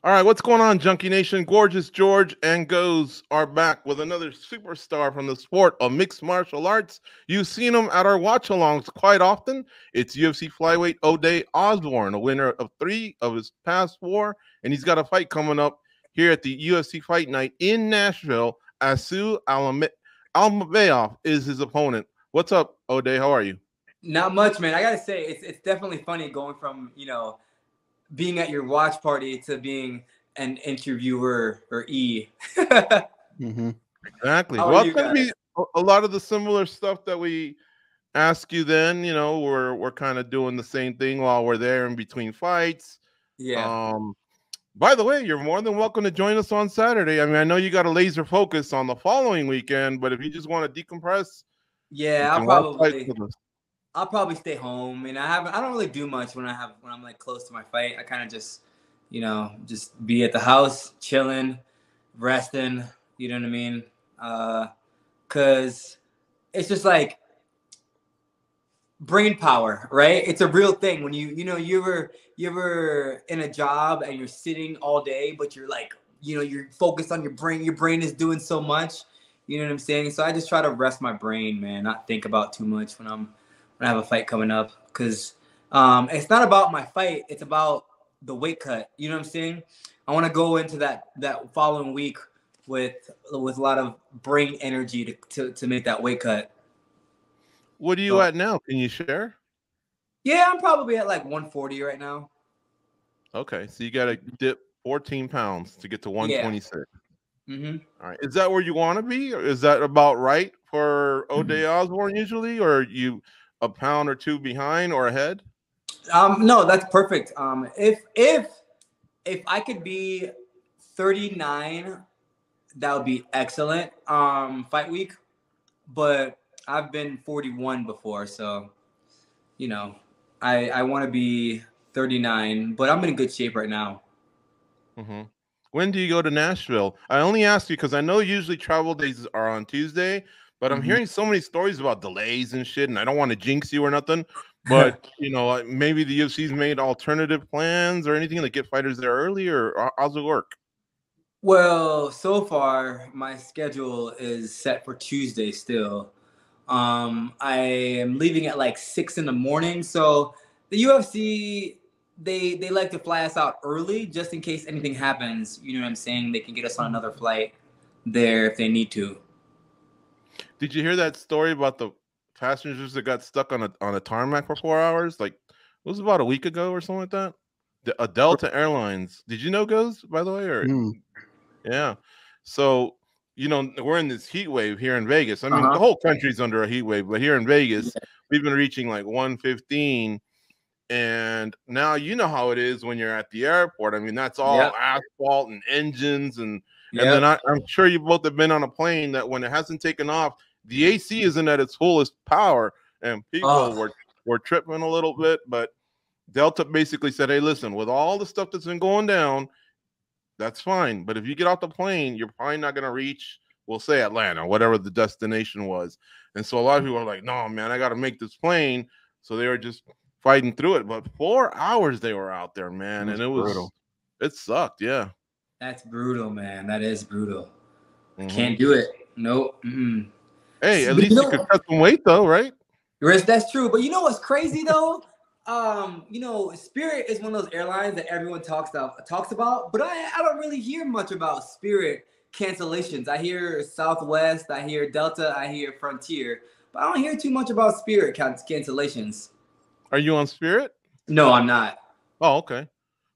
All right, what's going on, Junkie Nation? Gorgeous George and Goes are back with another superstar from the sport of mixed martial arts. You've seen him at our watch-alongs quite often. It's UFC flyweight Ode Osbourne, a winner of 3 of his past 4, and he's got a fight coming up here at the UFC Fight Night in Nashville. Asu Almabaev is his opponent. What's up, Ode? How are you? Not much, man. I gotta say, it's definitely funny going from being at your watch party to being an interviewer or E. Exactly. How are Well, it's you going to guys? be a lot of the similar stuff that we ask you then. We're kind of doing the same thing while we're there in between fights. Yeah. Um, by the way, you're more than welcome to join us on Saturday. I mean, I know you got a laser focus on the following weekend, but if you just want to decompress, you Yeah, can watch fights with us. I'll probably stay home. And I don't really do much when I'm like close to my fight. I kind of just be at the house, chilling, resting, you know what I mean? Cause it's just like brain power, right? It's a real thing when you ever in a job and you're sitting all day, but you're like, you're focused on your brain. Your brain is doing so much. You know what I'm saying? So I just try to rest my brain, man, not think about too much when I have a fight coming up. Cause it's not about my fight, it's about the weight cut. You know what I'm saying? I want to go into that following week with a lot of brain energy to make that weight cut. What are you So at now? Can you share? yeah, I'm probably at like 140 right now. Okay, so you got to dip 14 pounds to get to Yeah. 126. Mm-hmm. All right. Is that where you want to be? Or is that about right for Ode Osbourne usually? Or are you a pound or two behind or ahead? No, that's perfect. If I could be 39, that would be excellent. Fight week, but I've been 41 before, so you know, I want to be 39, but I'm in good shape right now. Mm-hmm. When do you go to Nashville? I only ask you because I know usually travel days are on Tuesday, but I'm Mm-hmm. hearing so many stories about delays and shit, and I don't want to jinx you or nothing. But maybe the UFC's made alternative plans or anything to get fighters there early, or how's it work? Well, so far my schedule is set for Tuesday still. I am leaving at like 6 in the morning. So the UFC they like to fly us out early just in case anything happens. You know what I'm saying? They can get us on another flight there if they need to. Did you hear that story about the passengers that got stuck on a tarmac for 4 hours? Like it was about a week ago or something like that. A Delta Airlines. Did you know goes by the way? Or yeah. So we're in this heat wave here in Vegas. I Uh mean, the huh. whole country's under a heat wave, but here in Vegas, Yeah. we've been reaching like 115. And now you know how it is when you're at the airport. I mean, that's all Yep. asphalt and engines, and then Yep. I'm sure you both have been on a plane that when it hasn't taken off, the AC isn't at its fullest power, and people Oh. were tripping a little bit. But Delta basically said, "Hey, listen, with all the stuff that's been going down, that's fine. But if you get off the plane, you're probably not going to reach, we'll say Atlanta, whatever the destination was." And so a lot of people are like, "No, man, I got to make this plane." So they were just fighting through it. But 4 hours they were out there, man, and That's brutal. it sucked. Yeah. That's brutal, man. That is brutal. I Hmm. can't do it. Nope. Mm-mm. Hey, at But you least you could know, cut some weight though, right? that's true. But you know what's crazy though? Spirit is one of those airlines that everyone talks about, but I don't really hear much about Spirit cancellations. I hear Southwest, I hear Delta, I hear Frontier, but I don't hear too much about Spirit cancellations. Are you on Spirit? No, I'm not. Oh, okay.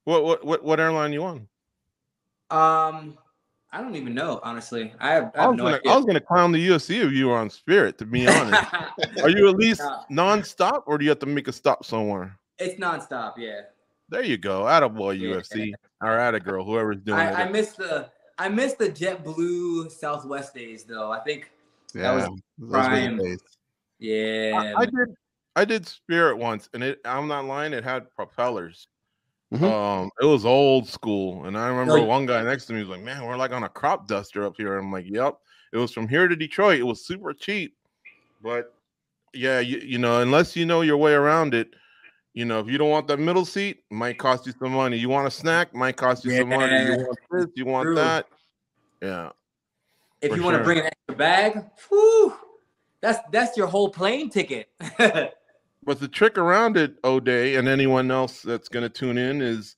What airline you on? Um, I don't even know, honestly. I I have was no gonna I idea. was gonna clown the UFC if you were on Spirit, to be honest. Are you at least Nah, nonstop, or do you have to make a stop somewhere? it's nonstop. Yeah, There you go. Attaboy yeah. UFC or attagirl, whoever's doing I it. miss the JetBlue Southwest days though. I think that was Yeah, those were the prime. days. Yeah, I man. did Spirit once, and I'm not lying, it had propellers. Hmm. It was old school, and I remember No, one guy next to me was like, "Man, we're like on a crop duster up here." I'm like, "Yep." It was from here to Detroit. It was super cheap, but yeah, unless you know your way around it, You know, if you don't want that middle seat, might cost you some money. You want a snack, might cost you some money. You Yeah, want this, you want true. that. Yeah. If For you want to sure. bring an extra bag, whew, that's your whole plane ticket. But the trick around it, Ode, and anyone else that's going to tune in, is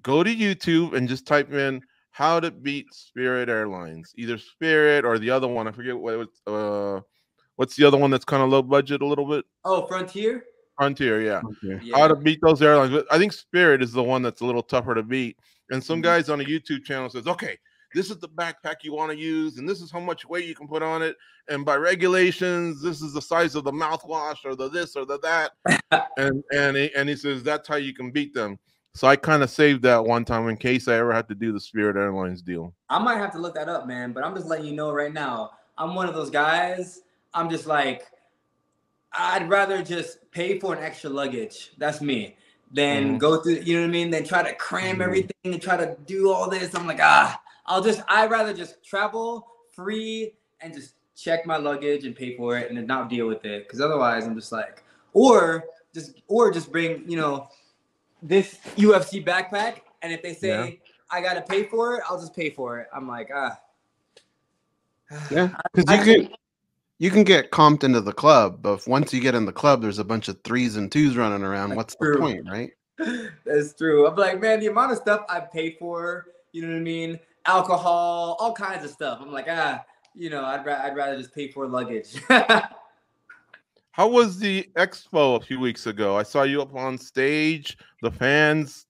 go to YouTube and just type in how to beat Spirit Airlines, either Spirit or the other one. I forget what's the other one that's kind of low budget a little bit. Oh, Frontier. Frontier, yeah. Yeah. How to beat those airlines. But I think Spirit is the one that's a little tougher to beat. And some guys on a YouTube channel says, okay, this is the backpack you want to use, and this is how much weight you can put on it. And by regulations, this is the size of the mouthwash or the this or the that. and he says that's how you can beat them. So I kind of saved that one time in case I ever had to do the Spirit Airlines deal. I might have to look that up, man. But I'm just letting you know right now. I'm one of those guys. I'm just like, I'd rather just pay for an extra luggage. That's me. Than go through, you know what I mean? Then try to cram everything and try to do all this. I'm like, I'd rather just travel free and just check my luggage and pay for it and then not deal with it. Because otherwise I'm just like, or just bring, you know, this UFC backpack. And if they say I got to pay for it, I'll just pay for it. I'm like, Yeah, because you can get comped into the club, but once you get in the club, there's a bunch of 3s and 2s running around. What's the point, right? That's true. I'm like, man, the amount of stuff I pay for, you know what I mean? Alcohol, all kinds of stuff. I'm like, you know, I'd rather just pay for luggage. How was the expo a few weeks ago? I saw you up on stage. The fans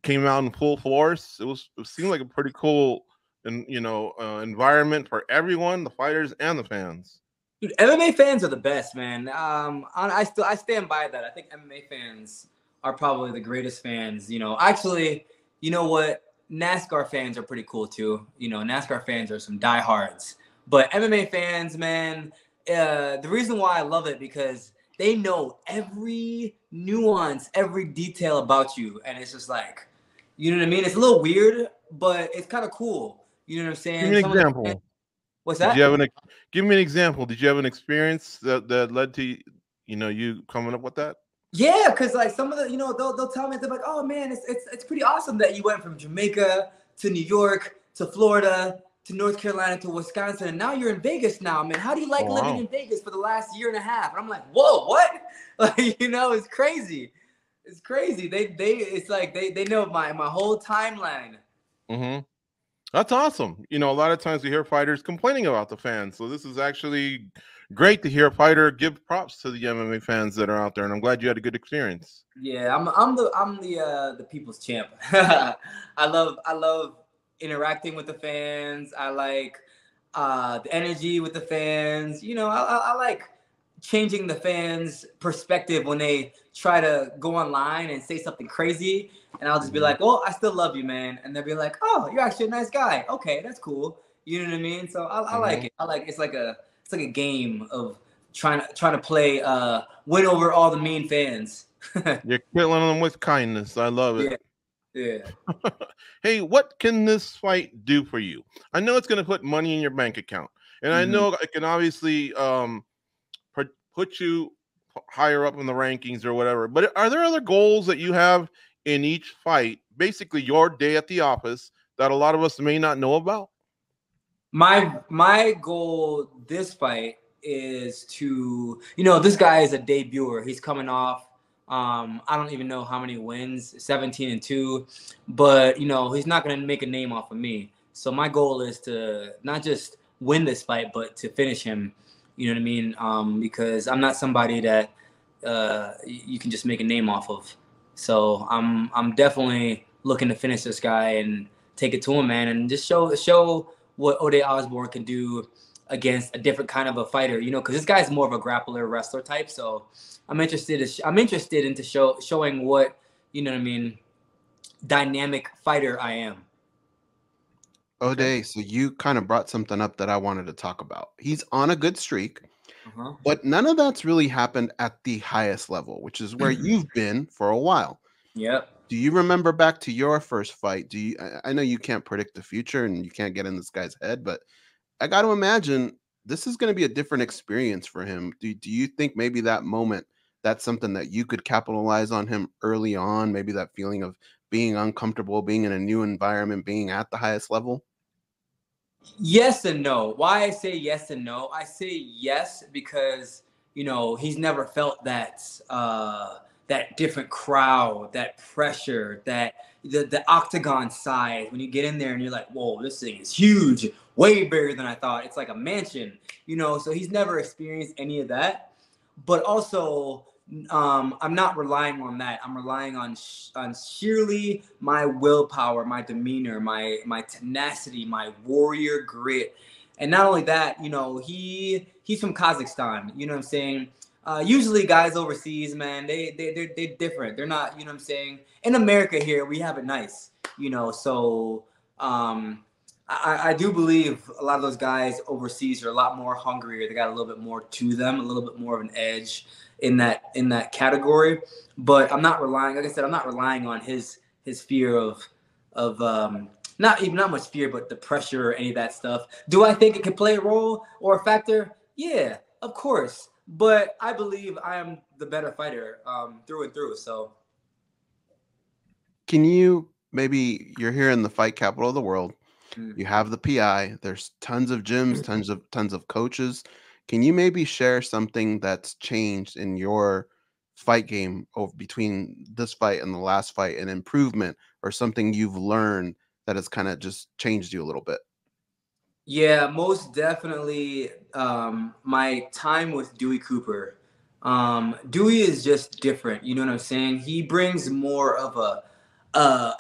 came out in full force. It seemed like a pretty cool environment for everyone, the fighters and the fans. Dude, MMA fans are the best, man. I stand by that. I think MMA fans are probably the greatest fans. You know, actually, you know what? NASCAR fans are pretty cool too. You know, NASCAR fans are some diehards. But MMA fans, man, the reason why I love it because they know every nuance, every detail about you, and it's just like, you know what I mean? It's a little weird, but it's kind of cool. You know what I'm saying? Give me an example. What's that? Give me an example. Did you have an experience that led to you coming up with that? Yeah, because like some of the, they'll tell me, they're like, oh man, it's pretty awesome that you went from Jamaica to New York to Florida to North Carolina to Wisconsin, and now you're in Vegas now, man. How do you like living in Vegas for the last year and a half? And I'm like, whoa, what? Like, it's crazy. It's crazy. It's like they know my whole timeline. Mm-hmm. That's awesome. You know, a lot of times we hear fighters complaining about the fans. So this is actually great to hear a fighter give props to the MMA fans that are out there, and I'm glad you had a good experience. Yeah, I'm the people's champ. I love interacting with the fans. I like the energy with the fans. You know, I like changing the fans' perspective when they try to go online and say something crazy. And I'll just be like, well, I still love you, man. And they'll be like, oh, you're actually a nice guy. Okay, that's cool. You know what I mean? So I like it. I like it's like a game of trying to play win over all the mean fans. You're killing them with kindness. I love it. Yeah. Hey, what can this fight do for you? I know it's going to put money in your bank account, and I know it can obviously put you higher up in the rankings or whatever. But are there other goals that you have in each fight, basically your day at the office, that a lot of us may not know about? My goal this fight is to, this guy is a debuter. He's coming off, I don't even know how many wins, 17-2, but he's not going to make a name off of me. So my goal is to not just win this fight, but to finish him. You know what I mean? Because I'm not somebody that you can just make a name off of. So I'm definitely looking to finish this guy and take it to him, man, and just show what Ode Osbourne can do against a different kind of a fighter, because this guy's more of a grappler, wrestler type. So I'm interested into showing what, dynamic fighter I am. Ode, so you kind of brought something up that I wanted to talk about. He's on a good streak, but none of that's really happened at the highest level, which is where you've been for a while. Yep. Do you remember back to your first fight? I know you can't predict the future and you can't get in this guy's head, but I got to imagine this is going to be a different experience for him. Do you think maybe that moment that's something that you could capitalize on him early on? Maybe that feeling of being uncomfortable, being in a new environment, being at the highest level? Yes and no. Why I say yes and no? I say yes because, you know, he's never felt that that different crowd, that pressure, that the octagon size. When you get in there and you're like, whoa, this thing is huge, way bigger than I thought. It's like a mansion, you know. So he's never experienced any of that. But also, I'm not relying on that. I'm relying on sheerly my willpower, my demeanor, my tenacity, my warrior grit. And not only that, you know, he's from Kazakhstan. You know what I'm saying? Usually guys overseas, man, they're different. They're not, you know what I'm saying? In America here, we have it nice, you know. So I do believe a lot of those guys overseas are a lot more hungrier. They got a little bit more to them, a little bit more of an edge in that category. But I'm not relying, like I said, I'm not relying on his fear of not much fear, but the pressure or any of that stuff. Do I think it could play a role or a factor? Yeah, of course. But I believe I am the better fighter through and through. So can you, maybe you're here in the fight capital of the world, you have the PI, there's tons of gyms, tons of coaches. Can you maybe share something that's changed in your fight game between this fight and the last fight, an improvement or something you've learned that has kind of just changed you a little bit? Yeah, most definitely. My time with Dewey Cooper. Dewey is just different. You know what I'm saying? He brings more of a.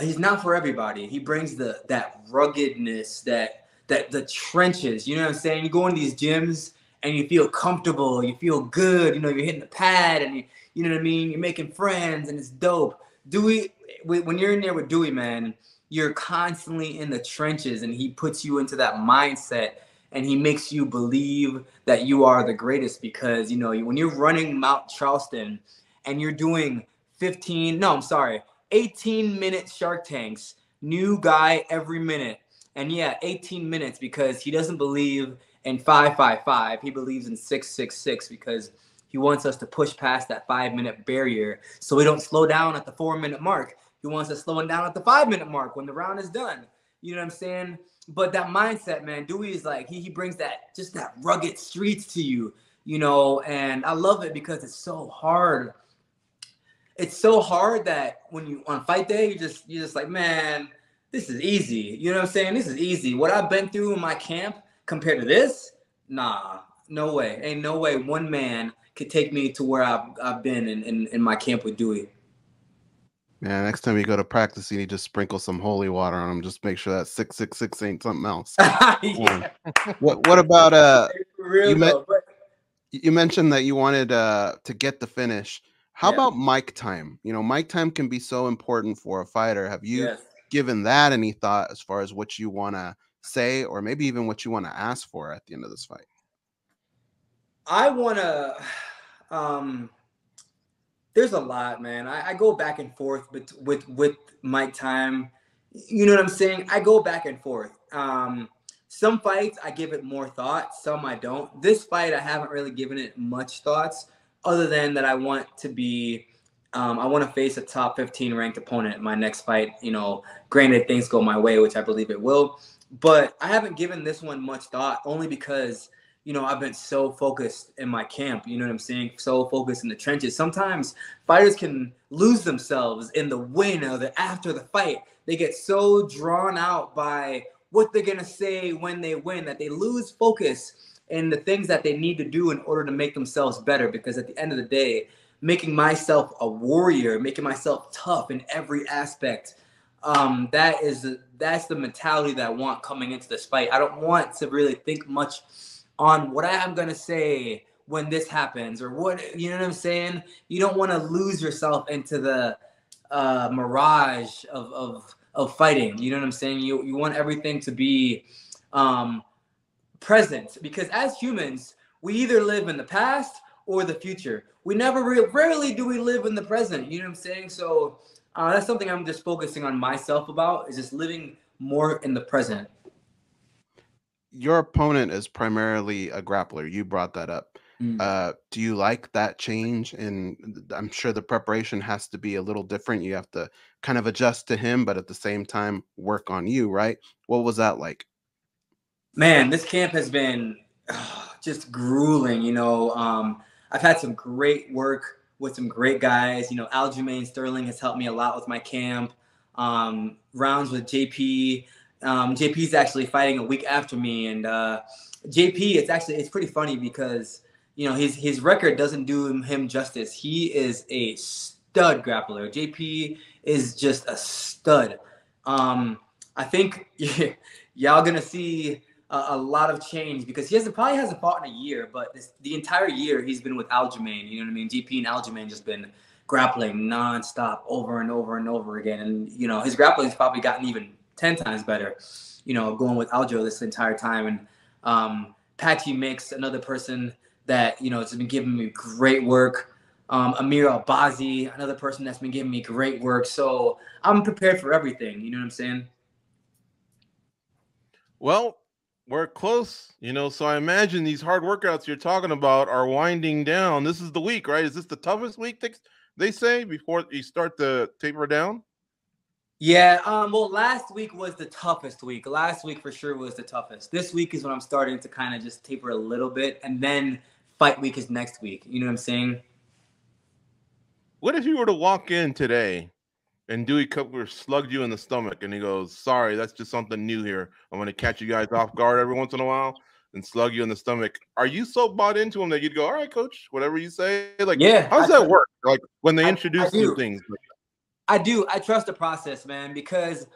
He's not for everybody. He brings that ruggedness, that the trenches. You know what I'm saying? You go in these gyms and you feel comfortable. You feel good. You know, you're hitting the pad and you know what I mean. You're making friends and it's dope. Dewey, when you're in there with Dewey, man, you're constantly in the trenches and he puts you into that mindset and he makes you believe that you are the greatest because, you know, when you're running Mount Charleston and you're doing 18-minute Shark Tanks, new guy every minute. And yeah, 18 minutes because he doesn't believe in 5-5-5. He believes in 6-6-6 because he wants us to push past that 5-minute barrier so we don't slow down at the 4-minute mark. He wants us slowing down at the 5-minute mark when the round is done. You know what I'm saying? But that mindset, man, Dewey is like, he brings that rugged streets to you, you know, and I love it because it's so hard. It's so hard that when you on fight day, you're just like, man, this is easy. You know what I'm saying? This is easy. What I've been through in my camp compared to this, nah, no way. Ain't no way one man could take me to where I've been in my camp with Dewey. Yeah, next time you go to practice, you need to sprinkle some holy water on them. Just make sure that 666 ain't something else. Yeah. What about real you mentioned that you wanted to get the finish. How about mic time? You know, mic time can be so important for a fighter. Have you given that any thought as far as what you want to say or maybe even what you want to ask for at the end of this fight? I want to there's a lot, man. I go back and forth with mic time. You know what I'm saying? I go back and forth. Some fights I give it more thought, some I don't. This fight I haven't really given it much thoughts, other than that I want to be, I want to face a top 15 ranked opponent in my next fight. You know, granted things go my way, which I believe it will, but I haven't given this one much thought only because, you know, I've been so focused in my camp, you know what I'm saying? So focused in the trenches. Sometimes fighters can lose themselves in the win or the after the fight. They get so drawn out by what they're going to say when they win that they lose focus in the things that they need to do in order to make themselves better. Because at the end of the day, making myself a warrior, making myself tough in every aspect, that's the mentality that I want coming into this fight. I don't want to really think much on what I am going to say when this happens or what, you know what I'm saying? You don't want to lose yourself into the mirage of fighting. You know what I'm saying? You want everything to be present, because as humans, we either live in the past or the future. We never rarely do we live in the present. You know what I'm saying? So that's something I'm just focusing on myself about, is just living more in the present. Your opponent is primarily a grappler. You brought that up. Do you like that change? And I'm sure the preparation has to be a little different. You have to kind of adjust to him, but at the same time work on you, right? What was that like? Man, this camp has been just grueling. I've had some great work with some great guys. Aljamain Sterling has helped me a lot with my camp. Rounds with JP. JP's actually fighting a week after me, and JP, it's pretty funny because his record doesn't do him justice. He is a stud grappler. JP is just a stud. I think y'all gonna see a lot of change because he probably hasn't fought in a year, but the entire year he's been with Aljamain. You know what I mean? GP and Aljamain just been grappling nonstop over and over and over again, and his grappling's probably gotten even 10 times better. Going with Aljo this entire time, and Patchy Mix, another person that has been giving me great work. Amir Albazi, another person that's been giving me great work. So I'm prepared for everything. You know what I'm saying? Well, we're close, so I imagine these hard workouts you're talking about are winding down. This is the week, right? Is this the toughest week they say before you start to taper down? Yeah. Well, last week was the toughest week. Last week for sure was the toughest. This week is when I'm starting to kind of just taper a little bit, and then fight week is next week. You know what I'm saying? What if you were to walk in today and Dewey Cookler slugged you in the stomach and he goes, "Sorry, that's just something new here. I'm going to catch you guys off guard every once in a while and slug you in the stomach." Are you so bought into him that you'd go, "All right, coach, whatever you say"? Like, yeah, how does that work? Like when they introduce new things? I do. I trust the process, man, because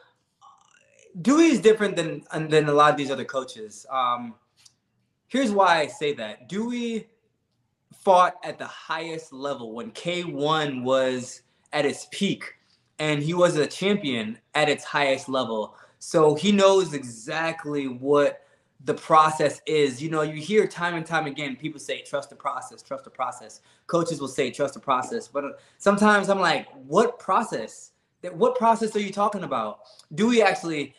Dewey is different than a lot of these other coaches. Here's why I say that. Dewey fought at the highest level when K1 was at its peak, and he was a champion at its highest level. So he knows exactly what the process is. You hear time and time again, people say, trust the process, trust the process. Coaches will say, trust the process. But sometimes I'm like, what process? What process are you talking about? Dewey actually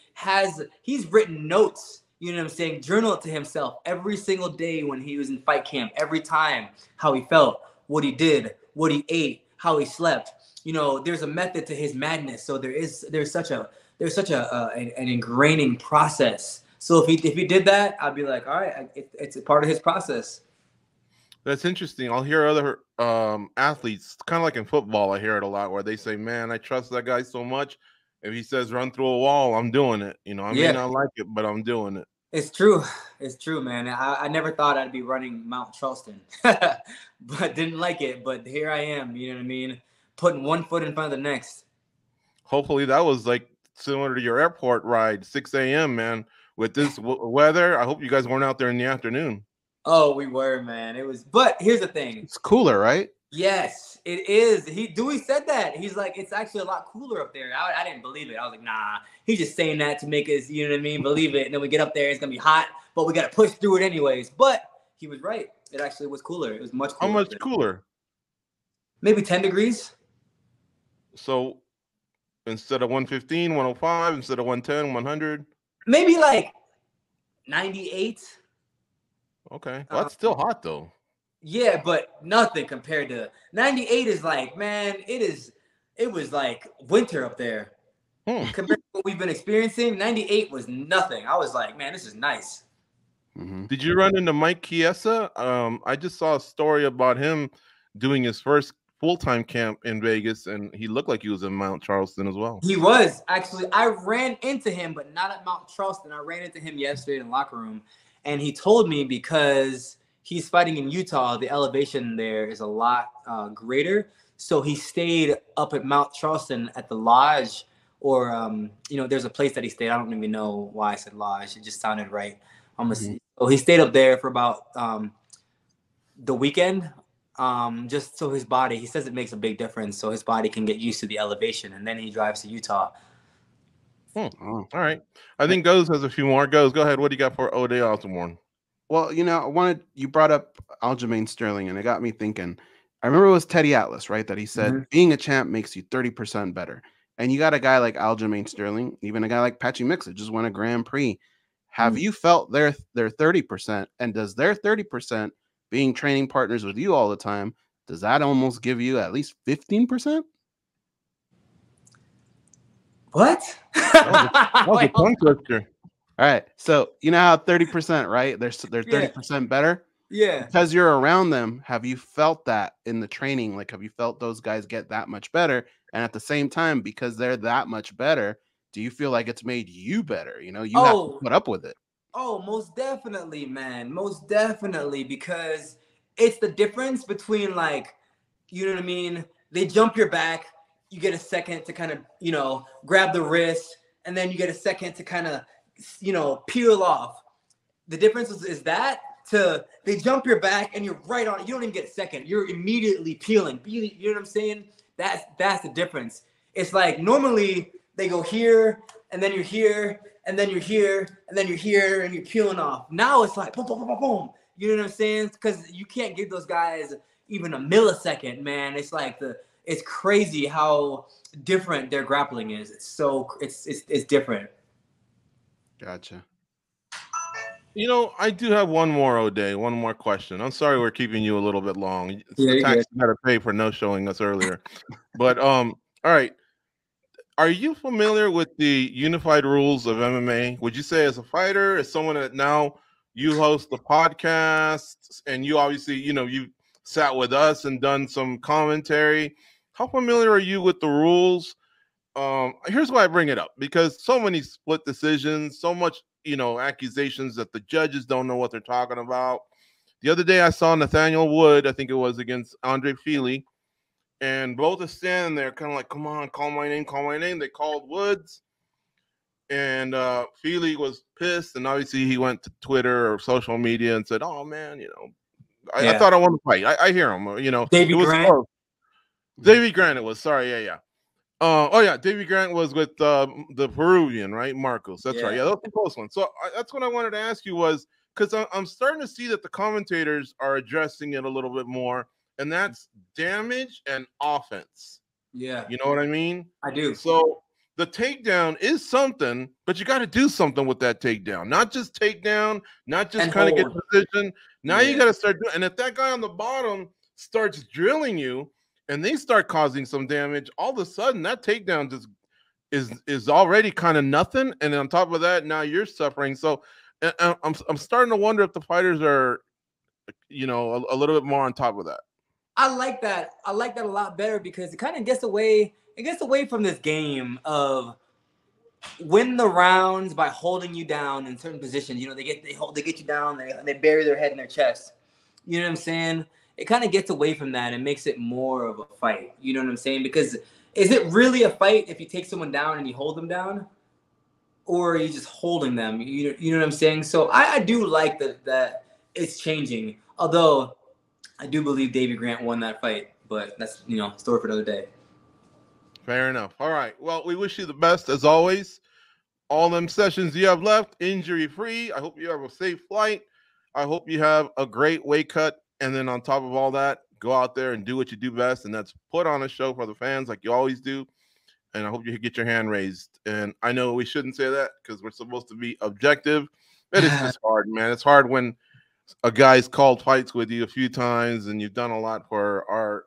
he's written notes, you know what I'm saying, journal it to himself every single day when he was in fight camp, every time, how he felt, what he did, what he ate, how he slept. There's a method to his madness. So there's such an ingraining process. So if he did that, I'd be like, all right, it's a part of his process. That's interesting. I'll hear other athletes, kind of like in football, I hear it a lot where they say, "Man, I trust that guy so much. If he says run through a wall, I'm doing it. I may not like it, but I'm doing it." It's true. It's true, man. I never thought I'd be running Mount Charleston, but didn't like it. But here I am, you know what I mean? Putting one foot in front of the next. Hopefully that was like similar to your airport ride, 6 a.m., man. With this weather, I hope you guys weren't out there in the afternoon. Oh, we were, man. It was, but here's the thing. It's cooler, right? Yes, it is. Dewey said that. He's like, it's actually a lot cooler up there. I didn't believe it. I was like, nah, he's just saying that to make us, you know what I mean, believe it. And then we get up there, it's going to be hot, but we got to push through it anyways. But he was right. It actually was cooler. It was much cooler. How much cooler? Maybe 10 degrees. So instead of 115, 105, instead of 110, 100? Maybe like 98. Okay. Well, that's still hot, though. Yeah, but nothing compared to 98 is like, man, it was like winter up there. Compared to what we've been experiencing, 98 was nothing. I was like, man, this is nice. Mm-hmm. Did you run into Mike Chiesa? I just saw a story about him doing his first full-time camp in Vegas, and he looked like he was in Mount Charleston as well. He was. Actually, I ran into him, but not at Mount Charleston. I ran into him yesterday in the locker room, and he told me because he's fighting in Utah, the elevation there is a lot greater. So he stayed up at Mount Charleston at the lodge, or there's a place that he stayed. I don't even know why I said lodge. It just sounded right. So he stayed up there for about the weekend, just so his body. He says it makes a big difference, so his body can get used to the elevation, and then he drives to Utah. All right. I think Goes has a few more. Goes, go ahead. What do you got for Ode Osbourne? Well, you brought up Aljamain Sterling, and it got me thinking. I remember it was Teddy Atlas, right? That he said being a champ makes you 30% better. And you got a guy like Aljamain Sterling, even a guy like Patchy Mix that just won a Grand Prix. Have you felt their 30%? And does their 30% being training partners with you all the time, does that almost give you at least 15%? What? That was a tongue twister. All right. So you know how 30%, right? They're 30% better. Yeah. Because you're around them, have you felt that in the training? Like, have you felt those guys get that much better? And at the same time, because they're that much better, do you feel like it's made you better? You know, you have to put up with it. Oh, most definitely, man. Most definitely. Because it's the difference between, like, you know what I mean? They jump your back. You get a second to kind of, you know, grab the wrist. And then you get a second to kind of, you know, peel off. The difference is that to they jump your back and you're right on it. You don't even get a second. You're immediately peeling. You know what I'm saying? That's the difference. It's like normally they go here and then you're here and then you're here and then you're here and you're peeling off. Now it's like boom, boom, boom, boom, boom. You know what I'm saying? Because you can't give those guys even a millisecond, man. It's like it's crazy how different their grappling is. It's different. Gotcha. You know, I do have one more, Ode, one more question. I'm sorry we're keeping you a little bit long. It's the tax you got to pay for no showing us earlier. But all right. Are you familiar with the unified rules of MMA? Would you say as a fighter, as someone that now you host the podcast and you obviously, you know, you sat with us and done some commentary. How familiar are you with the rules? Here's why I bring it up, because so many split decisions, so much, you know, accusations that the judges don't know what they're talking about. The other day I saw Nathaniel Wood, I think it was against Andre Feely, and both are standing there kind of like, come on, call my name, call my name. They called Woods, and Feely was pissed, and obviously he went to Twitter or social media and said, oh man, you know, I thought I won the fight. I hear him, you know. Davey Grant. Close. Davey Grant it was, sorry, yeah. Davey Grant was with the Peruvian, right? Marcos. That's right. Yeah, that was a close one. So that's what I wanted to ask you was, because I'm starting to see that the commentators are addressing it a little bit more, and that's damage and offense. Yeah. You know what I mean? I do. So the takedown is something, but you got to do something with that takedown. Not just takedown, not just kind of get position. Now you got to start doing, and if that guy on the bottom starts drilling you, and they start causing some damage, all of a sudden that takedown just is already kind of nothing. And on top of that, now you're suffering. So I'm starting to wonder if the fighters are, you know, a little bit more on top of that. I like that. I like that a lot better because it kind of gets away. It gets away from this game of win the rounds by holding you down in certain positions. You know, they get you down. They bury their head in their chest. You know what I'm saying? It kind of gets away from that and makes it more of a fight. You know what I'm saying? Because is it really a fight if you take someone down and you hold them down? Or are you just holding them? You know what I'm saying? So I do like that it's changing. Although I do believe Davey Grant won that fight. But that's, you know, story for another day. Fair enough. All right. Well, we wish you the best as always. All them sessions you have left, injury-free. I hope you have a safe flight. I hope you have a great weight cut. And then on top of all that, go out there and do what you do best, and that's put on a show for the fans like you always do. And I hope you get your hand raised. And I know we shouldn't say that because we're supposed to be objective, but it's just hard, man. It's hard when a guy's called fights with you a few times and you've done a lot for our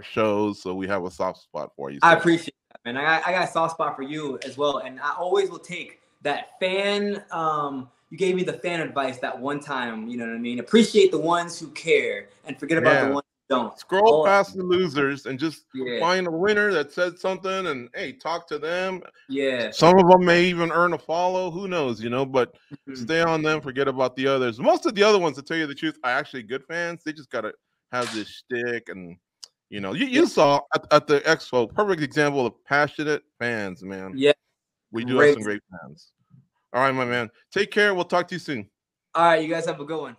shows, so we have a soft spot for you. So. I appreciate that, man. I got a soft spot for you as well, and I always will take that fan. You gave me the fan advice that one time, you know what I mean? Appreciate the ones who care and forget about the ones who don't. Scroll past the losers and just find a winner that said something and, hey, talk to them. Yeah. Some of them may even earn a follow. Who knows, you know, but stay on them. Forget about the others. Most of the other ones, to tell you the truth, are actually good fans. They just got to have this shtick and, you know, you saw at the Expo, perfect example of passionate fans, man. Yeah. We do have some great fans. All right, my man. Take care. We'll talk to you soon. All right. You guys have a good one.